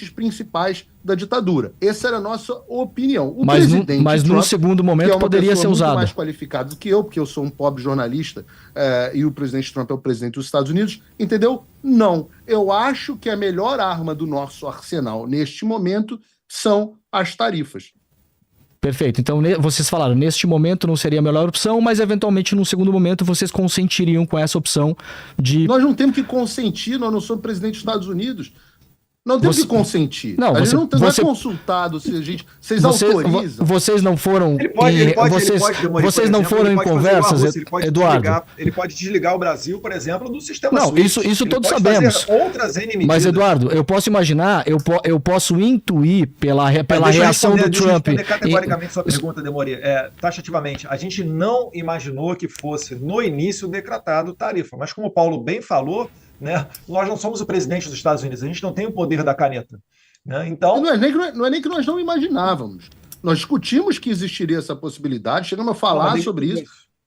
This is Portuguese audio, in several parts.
principais da ditadura. Essa era a nossa opinião. O Mas presidente num Trump, segundo que é momento uma poderia pessoa ser muito usado. mais qualificado do que eu, porque eu sou um pobre jornalista, e o presidente Trump é o presidente dos Estados Unidos, entendeu? Não. Eu acho que a melhor arma do nosso arsenal neste momento são as tarifas. Perfeito. Então, vocês falaram, neste momento não seria a melhor opção, mas eventualmente num segundo momento vocês consentiriam com essa opção de... Nós não temos que consentir, nós não somos presidente dos Estados Unidos. Não temos que consentir. Não, a gente não é consultado se a gente. Vocês autorizam. Vocês não foram. Vocês não foram em conversas, Eduardo. Ele pode desligar o Brasil, por exemplo, do sistema Não, SWIFT. isso todos sabemos. Outras N medidas. Mas, Eduardo, eu posso imaginar, eu posso intuir pela reação do Trump. Deixa eu responder categoricamente sua pergunta, Demori. Taxativamente, a gente não imaginou que fosse, no início, decretado tarifa. Mas, como o Paulo bem falou, né, nós não somos o presidente dos Estados Unidos, a gente não tem o poder da caneta. Né? Então... Não é nem que nós não imaginávamos. Nós discutimos que existiria essa possibilidade, chegamos a falar sobre isso,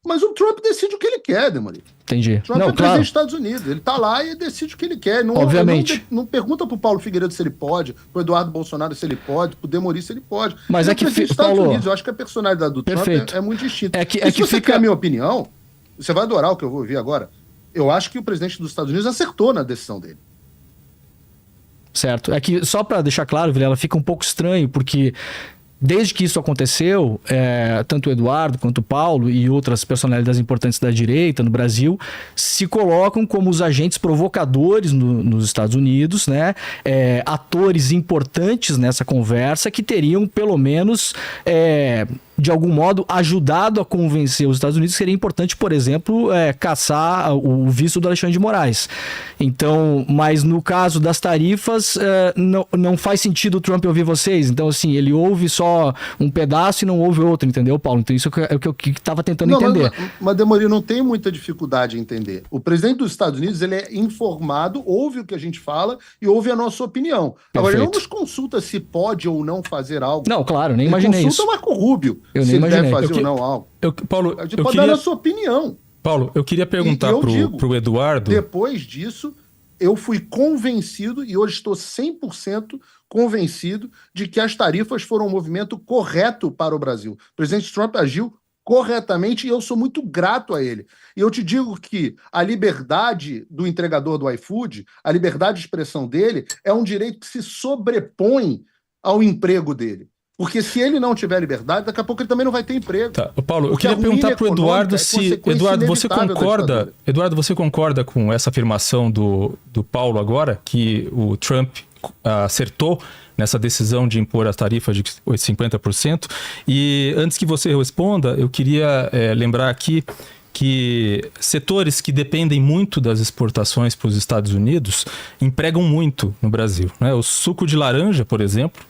mas o Trump decide o que ele quer, Demori. Entendi. Trump é presidente dos Estados Unidos, ele está lá e decide o que ele quer. Não, obviamente. Não pergunta para o Paulo Figueiredo se ele pode, para o Eduardo Bolsonaro se ele pode, para o Demori se ele pode. Mas é que, Paulo, Unidos, eu acho que a personalidade do Trump é muito distinta. Se você quer a minha opinião, você vai adorar o que eu vou ouvir agora. Eu acho que o presidente dos Estados Unidos acertou na decisão dele. Certo. É que, só para deixar claro, Vilela, fica um pouco estranho, porque desde que isso aconteceu, tanto o Eduardo quanto o Paulo e outras personalidades importantes da direita no Brasil se colocam como os agentes provocadores nos Estados Unidos, né? Atores importantes nessa conversa que teriam, pelo menos... de algum modo, ajudado a convencer os Estados Unidos que seria importante, por exemplo, caçar o visto do Alexandre de Moraes. Então, mas no caso das tarifas, não faz sentido o Trump ouvir vocês. Então, assim, ele ouve só um pedaço e não ouve outro, entendeu, Paulo? Então, isso é o que eu estava tentando entender. Mas Demori, não tem muita dificuldade em entender. O presidente dos Estados Unidos, ele é informado, ouve o que a gente fala e ouve a nossa opinião. Perfeito. Agora, ele não nos consulta se pode ou não fazer algo. Não, claro, nem imaginei isso. Consulta o Marco Rubio. Eu se nem ele deve fazer ou não algo. Paulo, a gente pode dar a sua opinião. Paulo, eu queria perguntar pro Eduardo... Depois disso, eu fui convencido, e hoje estou 100% convencido, de que as tarifas foram um movimento correto para o Brasil. O presidente Trump agiu corretamente e eu sou muito grato a ele. E eu te digo que a liberdade do entregador do iFood, a liberdade de expressão dele, é um direito que se sobrepõe ao emprego dele. Porque se ele não tiver liberdade, daqui a pouco ele também não vai ter emprego. Tá. Paulo, eu queria perguntar para o Eduardo se... Eduardo, você concorda com essa afirmação do Paulo agora, que o Trump acertou nessa decisão de impor a tarifa de 50%? E antes que você responda, eu queria lembrar aqui que setores que dependem muito das exportações para os Estados Unidos empregam muito no Brasil, né? O suco de laranja, por exemplo,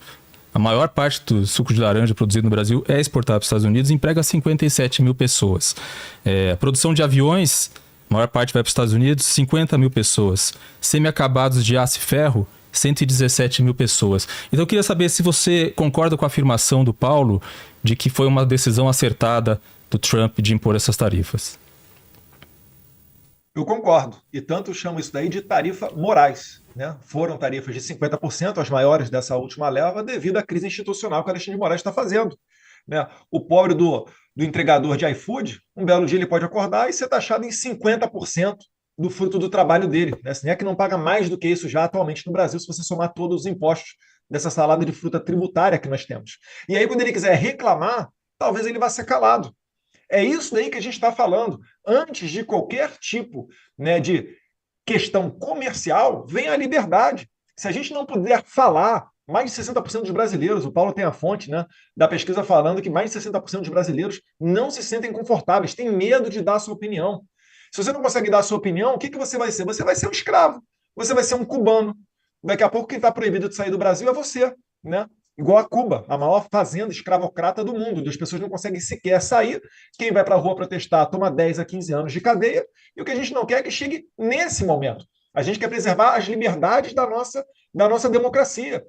a maior parte do suco de laranja produzido no Brasil é exportado para os Estados Unidos e emprega 57 mil pessoas. A produção de aviões, a maior parte vai para os Estados Unidos, 50 mil pessoas. Semi-acabados de aço e ferro, 117 mil pessoas. Então eu queria saber se você concorda com a afirmação do Paulo de que foi uma decisão acertada do Trump de impor essas tarifas. Eu concordo. E tanto chamo isso daí de tarifa morais. Né? Foram tarifas de 50%, as maiores dessa última leva, devido à crise institucional que o Alexandre de Moraes está fazendo. Né? O pobre do entregador de iFood, um belo dia ele pode acordar e ser taxado em 50% do fruto do trabalho dele. Né? Assim, é que não paga mais do que isso já atualmente no Brasil, se você somar todos os impostos dessa salada de fruta tributária que nós temos. E aí, quando ele quiser reclamar, talvez ele vá ser calado. É isso daí que a gente está falando. Antes de qualquer tipo, né, de questão comercial, vem a liberdade. Se a gente não puder falar, mais de 60% dos brasileiros, o Paulo tem a fonte, né, da pesquisa falando que mais de 60% dos brasileiros não se sentem confortáveis, têm medo de dar a sua opinião. Se você não consegue dar a sua opinião, o que você vai ser? Você vai ser um escravo, você vai ser um cubano. Daqui a pouco quem está proibido de sair do Brasil é você, né? Igual a Cuba, a maior fazenda escravocrata do mundo, onde as pessoas não conseguem sequer sair. Quem vai para a rua protestar toma 10 a 15 anos de cadeia, e o que a gente não quer é que chegue nesse momento. A gente quer preservar as liberdades da nossa democracia.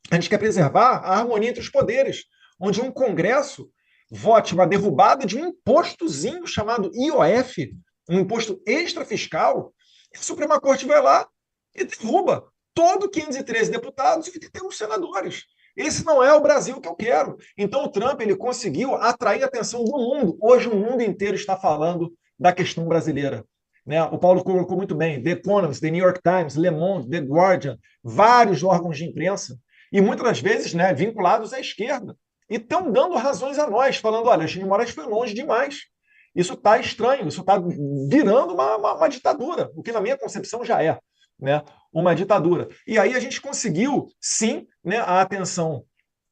A gente quer preservar a harmonia entre os poderes, onde um Congresso vote uma derrubada de um impostozinho chamado IOF, um imposto extrafiscal, e a Suprema Corte vai lá e derruba todo 513 deputados e 81 senadores. Esse não é o Brasil que eu quero. Então o Trump ele conseguiu atrair a atenção do mundo. Hoje o mundo inteiro está falando da questão brasileira. Né? O Paulo colocou muito bem, The Economist, The New York Times, Le Monde, The Guardian, vários órgãos de imprensa, e muitas das vezes, né, vinculados à esquerda, e estão dando razões a nós, falando, olha, Alexandre de Moraes foi longe demais, isso está estranho, isso está virando uma ditadura, o que na minha concepção já é, né, uma ditadura. E aí a gente conseguiu, sim, né, a atenção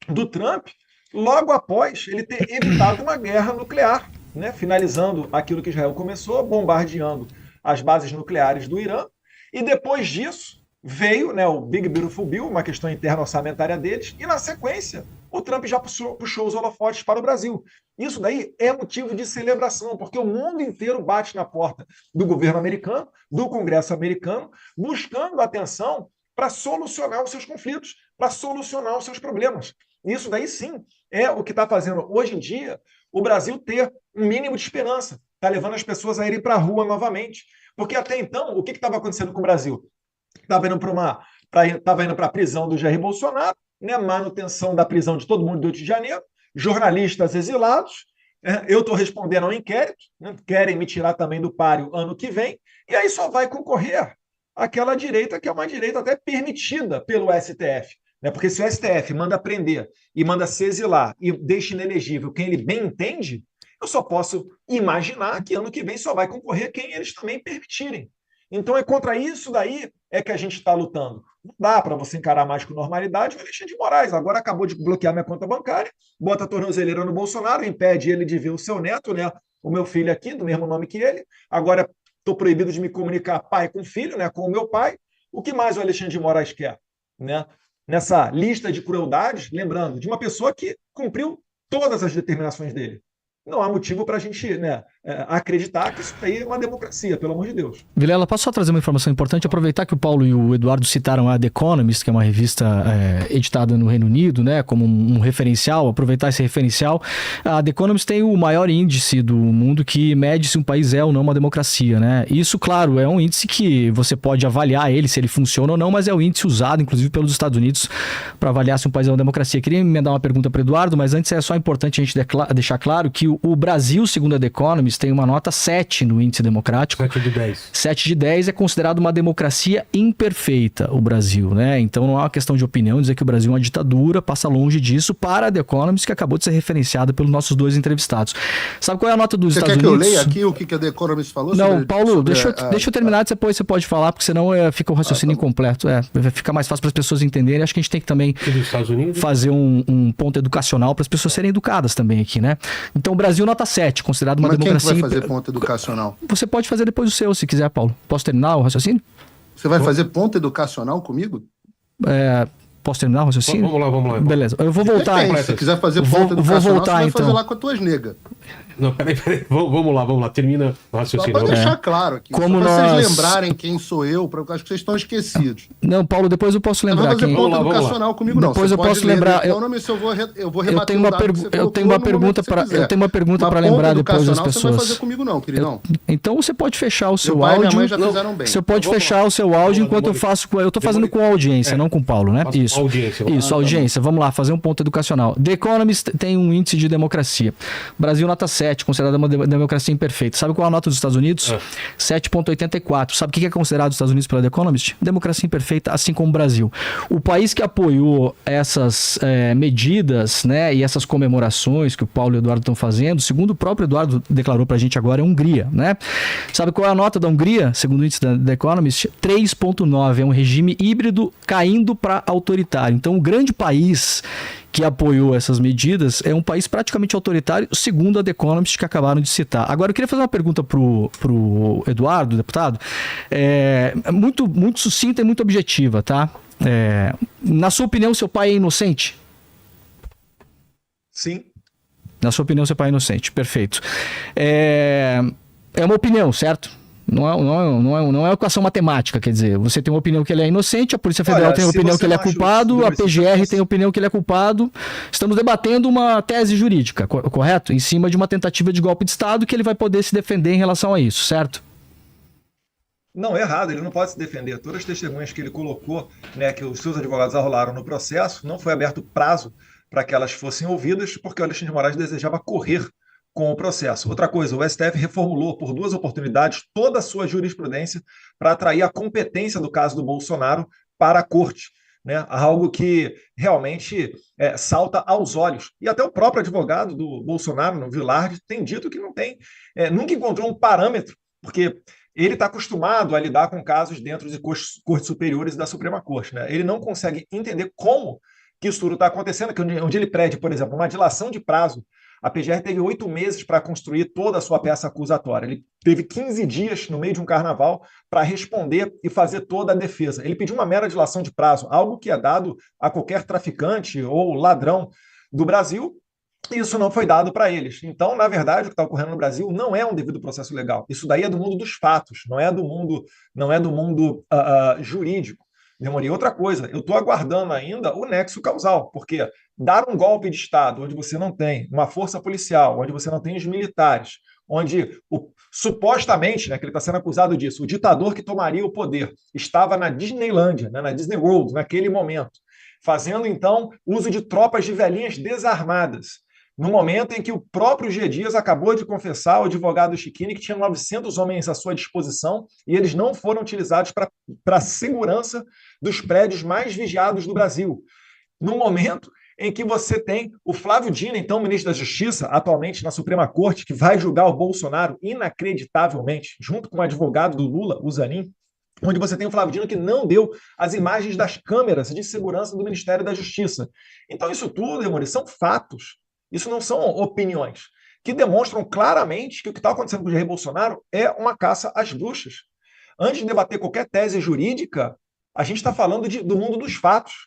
do Trump, logo após ele ter evitado uma guerra nuclear, né, finalizando aquilo que Israel começou, bombardeando as bases nucleares do Irã, e depois disso veio, né, o Big Beautiful Bill, uma questão interna orçamentária deles, e na sequência o Trump já puxou os holofotes para o Brasil. Isso daí é motivo de celebração, porque o mundo inteiro bate na porta do governo americano, do Congresso americano, buscando atenção para solucionar os seus conflitos, para solucionar os seus problemas. Isso daí sim é o que está fazendo hoje em dia o Brasil ter um mínimo de esperança, está levando as pessoas a irem para a rua novamente. Porque até então, o que estava acontecendo com o Brasil? Estava indo para a prisão do Jair Bolsonaro, né, manutenção da prisão de todo mundo do Rio de Janeiro, jornalistas exilados, eu estou respondendo ao inquérito, né, querem me tirar também do páreo ano que vem, e aí só vai concorrer aquela direita que é uma direita até permitida pelo STF. Né, porque se o STF manda prender e manda se exilar e deixa inelegível quem ele bem entende, eu só posso imaginar que ano que vem só vai concorrer quem eles também permitirem. Então é contra isso daí é que a gente está lutando. Não dá para você encarar mais com normalidade o Alexandre de Moraes. Agora acabou de bloquear minha conta bancária, bota a tornozeleira no Bolsonaro, impede ele de ver o seu neto, né? O meu filho aqui, do mesmo nome que ele. Agora estou proibido de me comunicar pai com filho, né? Com o meu pai. O que mais o Alexandre de Moraes quer? Né? Nessa lista de crueldades, lembrando, de uma pessoa que cumpriu todas as determinações dele. Não há motivo para a gente, né, acreditar que isso aí é uma democracia, pelo amor de Deus. Vilela, posso só trazer uma informação importante? Aproveitar que o Paulo e o Eduardo citaram a The Economist, que é uma revista editada no Reino Unido, né, como um referencial, aproveitar esse referencial. A The Economist tem o maior índice do mundo que mede se um país é ou não uma democracia, né? Isso, claro, é um índice que você pode avaliar ele, se ele funciona ou não, mas é o índice usado, inclusive, pelos Estados Unidos para avaliar se um país é uma democracia. Queria emendar uma pergunta para o Eduardo, mas antes é só importante a gente deixar claro que o Brasil, segundo a The Economist, tem uma nota 7 no índice democrático. 7 de 10. 7 de 10 é considerado uma democracia imperfeita, o Brasil, né? Então não é uma questão de opinião dizer que o Brasil é uma ditadura, passa longe disso para a The Economist, que acabou de ser referenciada pelos nossos dois entrevistados. Sabe qual é a nota dos Estados Unidos? Você quer que eu leia aqui o que a The Economist falou? Não, Paulo, deixa eu terminar, depois você pode falar, porque senão fica o raciocínio incompleto. Fica mais fácil para as pessoas entenderem. Acho que a gente tem que também fazer um ponto educacional para as pessoas serem educadas também aqui, né? Então o Brasil nota 7, considerado uma democracia... Quem vai fazer ponto educacional? Você pode fazer depois o seu, se quiser, Paulo. Posso terminar o raciocínio? Você vai fazer ponto educacional comigo? Posso terminar o raciocínio? Vamos lá. Beleza, eu vou voltar. Se você quiser fazer ponto educacional, vou voltar, você vai então. fazer lá com as tuas negas. Não, peraí. Vamos lá. Termina o raciocínio. Só para deixar claro aqui. Como só para nós... vocês lembrarem quem sou eu, porque acho que vocês estão esquecidos. Não, Paulo, depois eu posso lembrar. Não vai fazer ponto educacional comigo, não. Depois você eu posso lembrar. Eu vou rebater eu tenho uma pergunta para lembrar depois das pessoas. Você não vai fazer comigo, não, queridão. Então você pode fechar o seu Meu pai áudio. E minha mãe já fizeram bem. Você pode fechar o seu áudio enquanto eu faço. Eu tô fazendo com a audiência, não com o Paulo, né? Isso. Isso, audiência. Vamos lá, fazer um ponto educacional. The Economist tem um índice de democracia. Brasil nota 7, considerada uma democracia imperfeita. Sabe qual é a nota dos Estados Unidos? 7,84. Sabe o que é considerado dos Estados Unidos pela The Economist? Democracia imperfeita, assim como o Brasil. O país que apoiou essas medidas, né, e essas comemorações que o Paulo e o Eduardo estão fazendo, segundo o próprio Eduardo declarou pra gente agora, é a Hungria, né? Sabe qual é a nota da Hungria, segundo o índice da The Economist? 3,9. É um regime híbrido caindo para autoritário. Então, o grande país que apoiou essas medidas é um país praticamente autoritário, segundo a The Economist, que acabaram de citar. Agora, eu queria fazer uma pergunta pro Eduardo, deputado, muito sucinta e muito objetiva, tá? Na sua opinião, seu pai é inocente? Sim. Na sua opinião, seu pai é inocente. Perfeito. É uma opinião, certo? Não é equação matemática, quer dizer, você tem uma opinião que ele é inocente, a Polícia Federal tem a opinião que ele é culpado, a PGR tem a opinião que ele é culpado. Estamos debatendo uma tese jurídica, correto? Em cima de uma tentativa de golpe de Estado que ele vai poder se defender em relação a isso, certo? Não, é errado, ele não pode se defender. Todas as testemunhas que ele colocou, né, que os seus advogados arrolaram no processo, não foi aberto prazo para que elas fossem ouvidas, porque o Alexandre de Moraes desejava correr com o processo. Outra coisa, o STF reformulou por 2 oportunidades toda a sua jurisprudência para atrair a competência do caso do Bolsonaro para a corte, né? Algo que realmente salta aos olhos. E até o próprio advogado do Bolsonaro, no Vilardi, tem dito que não tem, nunca encontrou um parâmetro, porque ele está acostumado a lidar com casos dentro de cortes superiores da Suprema Corte, né? Ele não consegue entender como que isso tudo está acontecendo, que onde ele pede, por exemplo, uma dilação de prazo. A PGR teve 8 meses para construir toda a sua peça acusatória. Ele teve 15 dias no meio de um carnaval para responder e fazer toda a defesa. Ele pediu uma mera dilação de prazo, algo que é dado a qualquer traficante ou ladrão do Brasil. Isso não foi dado para eles. Então, na verdade, o que está ocorrendo no Brasil não é um devido processo legal. Isso daí é do mundo dos fatos, não é do mundo jurídico. Demorei. Outra coisa, eu estou aguardando ainda o nexo causal, porque dar um golpe de Estado onde você não tem uma força policial, onde você não tem os militares, onde supostamente, né, que ele está sendo acusado disso, o ditador que tomaria o poder estava na Disneylândia, né, na Disney World, naquele momento, fazendo então uso de tropas de velhinhas desarmadas, no momento em que o próprio G. Dias acabou de confessar ao advogado Chiquini que tinha 900 homens à sua disposição e eles não foram utilizados para a segurança dos prédios mais vigiados do Brasil. No momento em que você tem o Flávio Dino, então ministro da Justiça, atualmente na Suprema Corte, que vai julgar o Bolsonaro inacreditavelmente, junto com o advogado do Lula, o Zanin, onde você tem o Flávio Dino que não deu as imagens das câmeras de segurança do Ministério da Justiça. Então isso tudo, Demore, são fatos. Isso não são opiniões, que demonstram claramente que o que está acontecendo com o Jair Bolsonaro é uma caça às bruxas. Antes de debater qualquer tese jurídica, a gente está falando do mundo dos fatos.